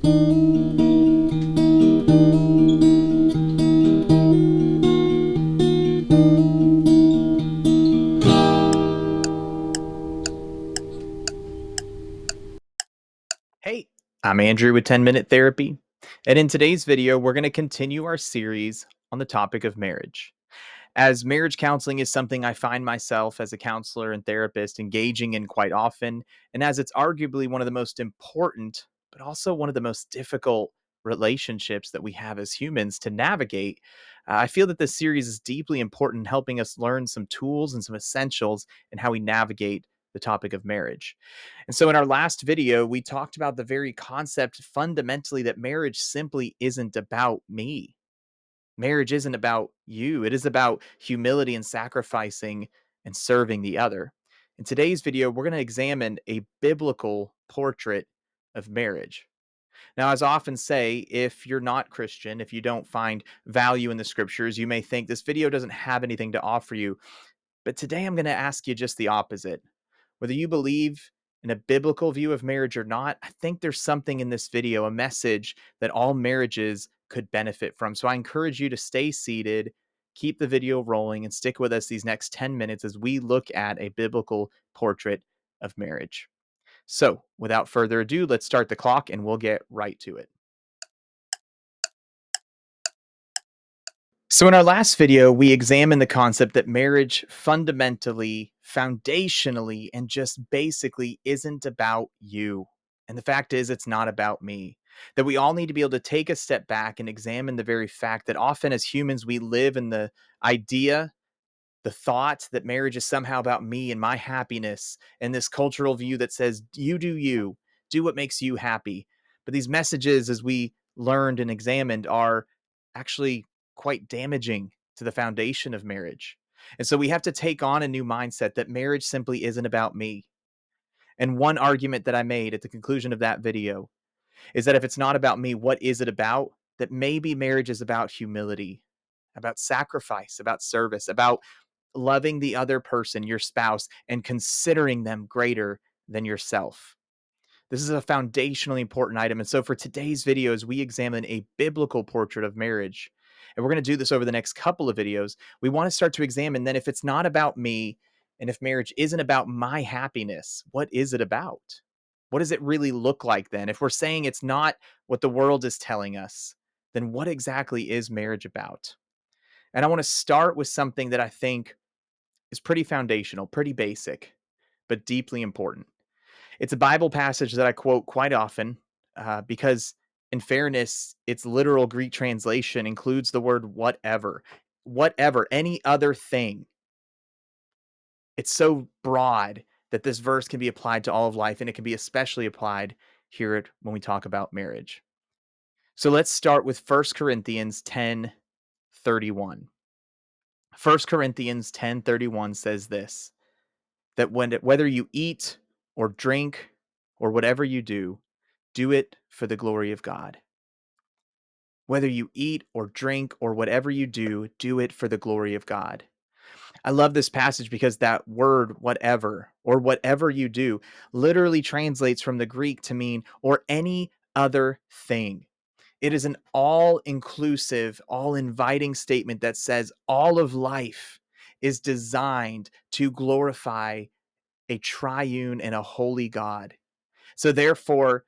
Hey, I'm Andrew with 10 Minute Therapy, and in today's video, we're going to continue our series on the topic of marriage. As marriage counseling is something I find myself as a counselor and therapist engaging in quite often, and as it's arguably one of the most important, but also one of the most difficult relationships that we have as humans to navigate, I feel that this series is deeply important in helping us learn some tools and some essentials in how we navigate the topic of marriage. And so, in our last video, we talked about the very concept fundamentally that marriage simply isn't about me. Marriage isn't about you. It is about humility and sacrificing and serving the other. In today's video, we're going to examine a biblical portrait of marriage. Now, as I often say, if you're not Christian, if you don't find value in the scriptures, you may think this video doesn't have anything to offer you. But today I'm going to ask you just the opposite. Whether you believe in a biblical view of marriage or not, I think there's something in this video, a message that all marriages could benefit from. So I encourage you to stay seated, keep the video rolling, and stick with us these next 10 minutes as we look at a biblical portrait of marriage. So, without further ado, let's start the clock and we'll get right to it. So, in our last video, we examined the concept that marriage fundamentally, foundationally, and just basically isn't about you. And the fact is, it's not about me. That we all need to be able to take a step back and examine the very fact that often as humans, we live in the idea, the thought that marriage is somehow about me and my happiness, and this cultural view that says, you, do what makes you happy. But these messages, as we learned and examined, are actually quite damaging to the foundation of marriage. And so we have to take on a new mindset that marriage simply isn't about me. And one argument that I made at the conclusion of that video is that if it's not about me, what is it about? That maybe marriage is about humility, about sacrifice, about service, about loving the other person, your spouse, and considering them greater than yourself. This is a foundationally important item. And so for today's videos, we examine a biblical portrait of marriage. And we're going to do this over the next couple of videos. We want to start to examine then if it's not about me and if marriage isn't about my happiness, what is it about? What does it really look like then? If we're saying it's not what the world is telling us, then what exactly is marriage about? And I want to start with something that I think is pretty foundational, pretty basic, but deeply important. It's a Bible passage that I quote quite often because, in fairness, its literal Greek translation includes the word whatever, whatever, any other thing. It's so broad that this verse can be applied to all of life, and it can be especially applied here when we talk about marriage. So let's start with 1 Corinthians 10:31. 1 Corinthians 10:31 says this, that whether you eat or drink or whatever you do it for the glory of God. Whether you eat or drink or whatever you do it for the glory of God. I love this passage because that word, whatever, or whatever you do, literally translates from the Greek to mean, or any other thing. It is an all inclusive, all inviting statement that says all of life is designed to glorify a triune and a holy God. So, therefore,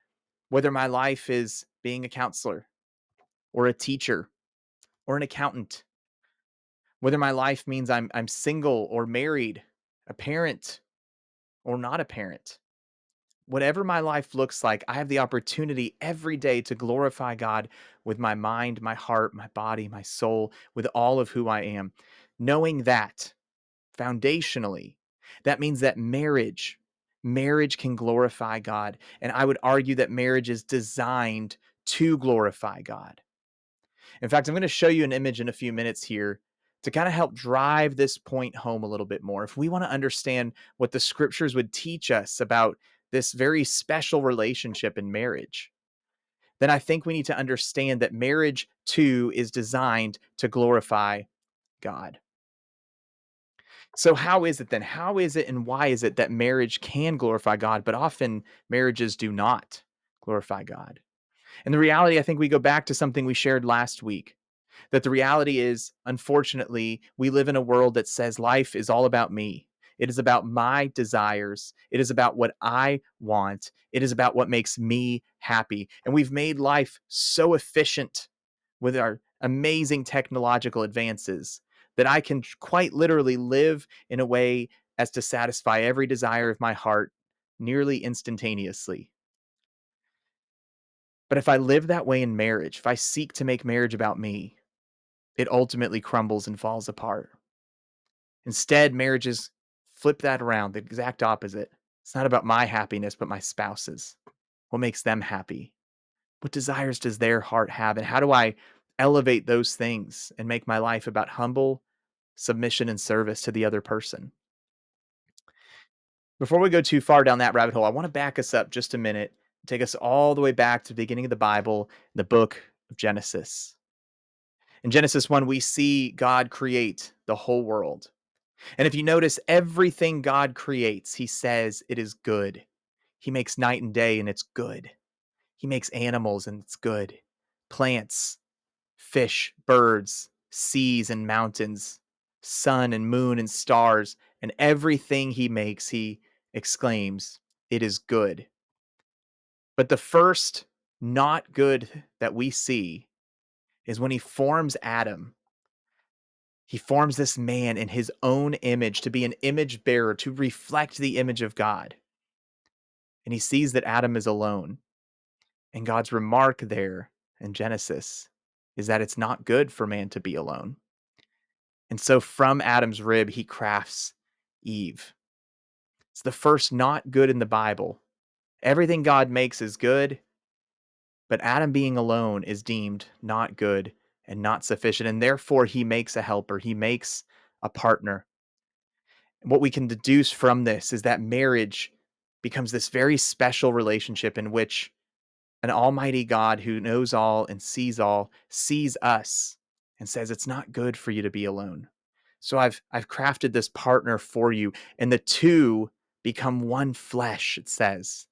whether my life is being a counselor or a teacher or an accountant, whether my life means I'm single or married, a parent or not a parent, whatever my life looks like, I have the opportunity every day to glorify God with my mind, my heart, my body, my soul, with all of who I am. Knowing that foundationally, that means that marriage can glorify God. And I would argue that marriage is designed to glorify God. In fact, I'm going to show you an image in a few minutes here to kind of help drive this point home a little bit more. If we want to understand what the scriptures would teach us about this very special relationship in marriage, then I think we need to understand that marriage too is designed to glorify God. So, how is it then? How is it and why is it that marriage can glorify God, but often marriages do not glorify God? And the reality, I think we go back to something we shared last week, that the reality is, unfortunately, we live in a world that says life is all about me. It is about my desires. It is about what I want. It is about what makes me happy. And we've made life so efficient with our amazing technological advances that I can quite literally live in a way as to satisfy every desire of my heart nearly instantaneously. But if I live that way in marriage, if I seek to make marriage about me, it ultimately crumbles and falls apart. Instead, marriages flip that around, the exact opposite. It's not about my happiness, but my spouse's. What makes them happy? What desires does their heart have? And how do I elevate those things and make my life about humble submission and service to the other person? Before we go too far down that rabbit hole, I want to back us up just a minute, take us all the way back to the beginning of the Bible, the book of Genesis. In Genesis 1, we see God create the whole world. And if you notice, everything God creates, he says it is good. He makes night and day, and it's good. He makes animals, and it's good. Plants, fish, birds, seas and mountains, sun and moon and stars, and everything he makes, he exclaims, it is good. But the first not good that we see is when he forms Adam. He forms this man in his own image to be an image bearer, to reflect the image of God. And he sees that Adam is alone. And God's remark there in Genesis is that it's not good for man to be alone. And so from Adam's rib, he crafts Eve. It's the first not good in the Bible. Everything God makes is good, but Adam being alone is deemed not good and not sufficient. And therefore, he makes a helper, he makes a partner. And what we can deduce from this is that marriage becomes this very special relationship in which an almighty God who knows all sees us and says it's not good for you to be alone. So I've crafted this partner for you, and the two become one flesh, it says.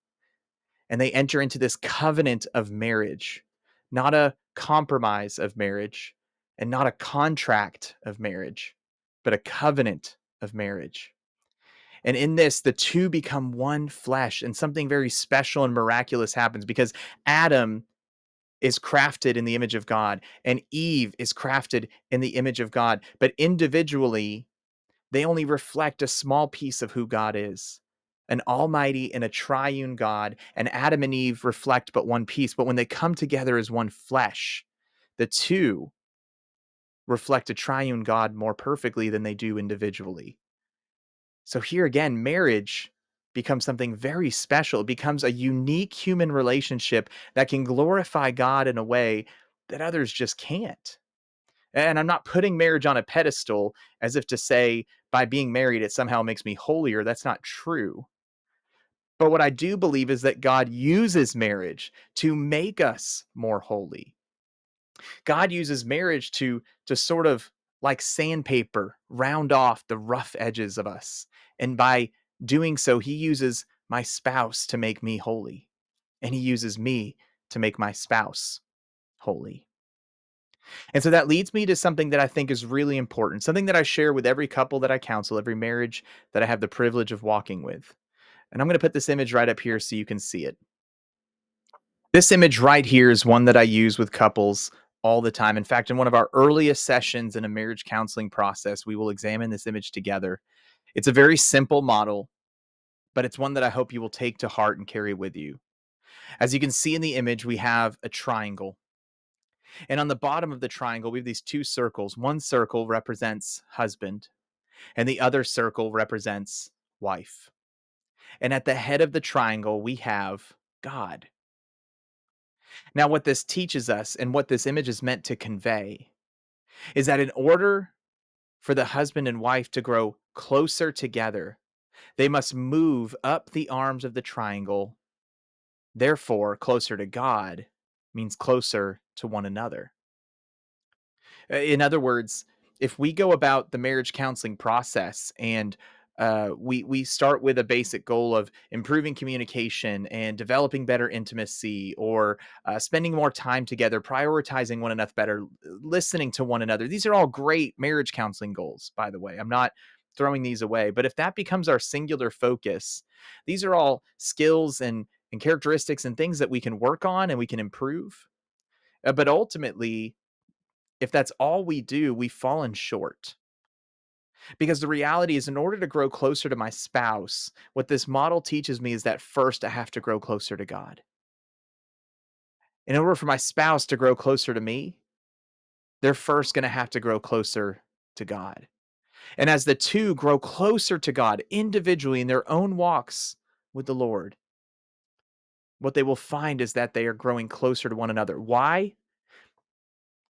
And they enter into this covenant of marriage, not a compromise of marriage and not a contract of marriage, but a covenant of marriage. And in this, the two become one flesh, and something very special and miraculous happens because Adam is crafted in the image of God, and Eve is crafted in the image of God. But individually, they only reflect a small piece of who God is, an almighty and a triune God. And Adam and Eve reflect but one piece. But when they come together as one flesh, the two reflect a triune God more perfectly than they do individually. So here again, marriage becomes something very special. It becomes a unique human relationship that can glorify God in a way that others just can't. And I'm not putting marriage on a pedestal as if to say by being married, it somehow makes me holier. That's not true. But what I do believe is that God uses marriage to make us more holy. God uses marriage to sort of like sandpaper round off the rough edges of us. And by doing so, he uses my spouse to make me holy. And he uses me to make my spouse holy. And so that leads me to something that I think is really important, something that I share with every couple that I counsel, every marriage that I have the privilege of walking with. And I'm going to put this image right up here so you can see it. This image right here is one that I use with couples all the time. In fact, in one of our earliest sessions in a marriage counseling process, we will examine this image together. It's a very simple model, but it's one that I hope you will take to heart and carry with you. As you can see in the image, we have a triangle. And on the bottom of the triangle, we have these two circles. One circle represents husband, and the other circle represents wife. And at the head of the triangle, we have God. Now, what this teaches us and what this image is meant to convey is that in order for the husband and wife to grow closer together, they must move up the arms of the triangle. Therefore, closer to God means closer to one another. In other words, if we go about the marriage counseling process and we start with a basic goal of improving communication and developing better intimacy, or spending more time together, prioritizing one another better, listening to one another. These are all great marriage counseling goals, by the way. I'm not throwing these away, but if that becomes our singular focus, these are all skills and characteristics and things that we can work on and we can improve. But ultimately, if that's all we do, we've fallen short. Because the reality is, in order to grow closer to my spouse, what this model teaches me is that first I have to grow closer to God. In order for my spouse to grow closer to me, they're first going to have to grow closer to God. And as the two grow closer to God individually in their own walks with the Lord, what they will find is that they are growing closer to one another. Why?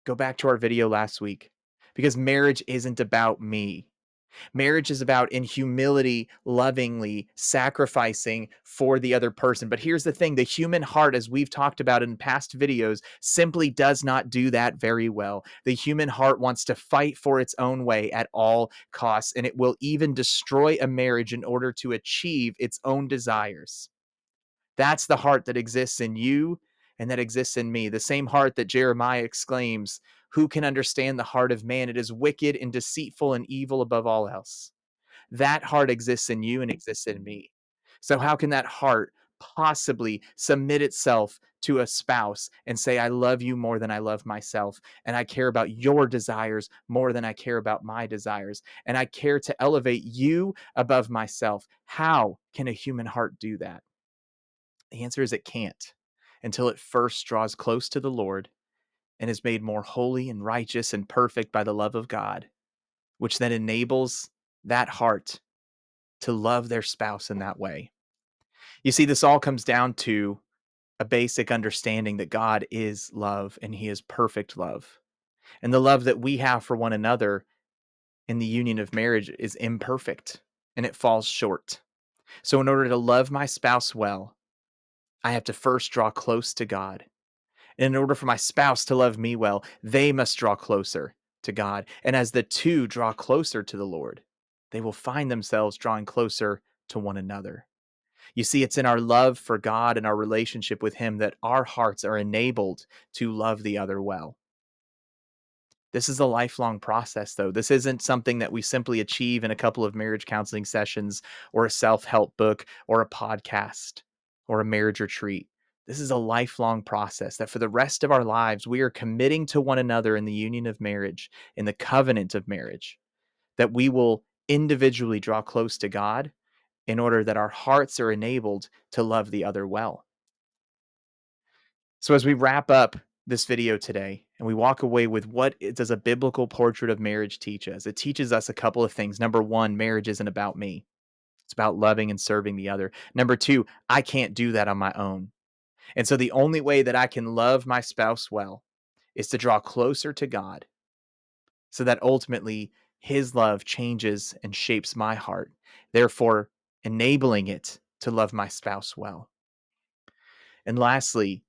Go back to our video last week. Because marriage isn't about me. Marriage is about, in humility, lovingly sacrificing for the other person. But here's the thing: the human heart, as we've talked about in past videos, simply does not do that very well. The human heart wants to fight for its own way at all costs, and it will even destroy a marriage in order to achieve its own desires. That's the heart that exists in you and that exists in me. The same heart that Jeremiah exclaims, "Who can understand the heart of man? It is wicked and deceitful and evil above all else." That heart exists in you and exists in me. So, how can that heart possibly submit itself to a spouse and say, "I love you more than I love myself, and I care about your desires more than I care about my desires, and I care to elevate you above myself"? How can a human heart do that? The answer is it can't, until it first draws close to the Lord and is made more holy and righteous and perfect by the love of God, which then enables that heart to love their spouse in that way. You see, this all comes down to a basic understanding that God is love and he is perfect love. And the love that we have for one another in the union of marriage is imperfect and it falls short. So, in order to love my spouse well, I have to first draw close to God. And in order for my spouse to love me well, they must draw closer to God. And as the two draw closer to the Lord, they will find themselves drawing closer to one another. You see, it's in our love for God and our relationship with Him that our hearts are enabled to love the other well. This is a lifelong process, though. This isn't something that we simply achieve in a couple of marriage counseling sessions or a self help book or a podcast or a marriage retreat. This is a lifelong process that for the rest of our lives, we are committing to one another in the union of marriage, in the covenant of marriage, that we will individually draw close to God in order that our hearts are enabled to love the other well. So, as we wrap up this video today and we walk away with does a biblical portrait of marriage teach us? It teaches us a couple of things. Number one, marriage isn't about me, it's about loving and serving the other. Number two, I can't do that on my own. And so, the only way that I can love my spouse well is to draw closer to God so that ultimately his love changes and shapes my heart, therefore, enabling it to love my spouse well. And lastly,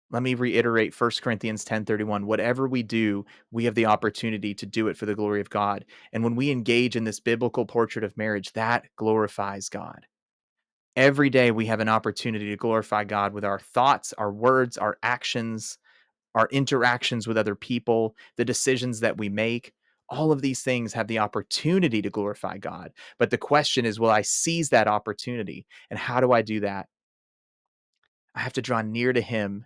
let me reiterate 1 Corinthians 10:31. Whatever we do, we have the opportunity to do it for the glory of God. And when we engage in this biblical portrait of marriage, that glorifies God. Every day we have an opportunity to glorify God with our thoughts, our words, our actions, our interactions with other people, the decisions that we make. All of these things have the opportunity to glorify God. But the question is, will I seize that opportunity? And how do I do that? I have to draw near to Him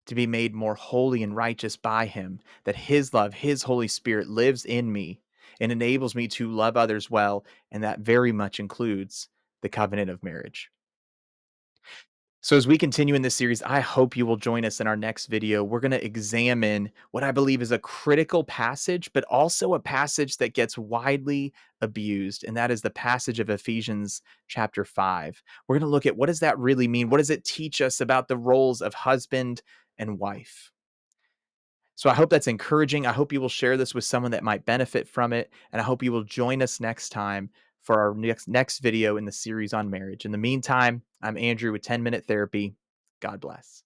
to be made more holy and righteous by him, that his love, his Holy Spirit lives in me and enables me to love others well. And that very much includes the covenant of marriage. So, as we continue in this series, I hope you will join us in our next video. We're going to examine what I believe is a critical passage, but also a passage that gets widely abused, and that is the passage of Ephesians chapter 5. We're going to look at, what does that really mean? What does it teach us about the roles of husband and wife? So I hope that's encouraging. I hope you will share this with someone that might benefit from it. And I hope you will join us next time for our next video in the series on marriage. In the meantime, I'm Andrew with 10 Minute Therapy. God bless.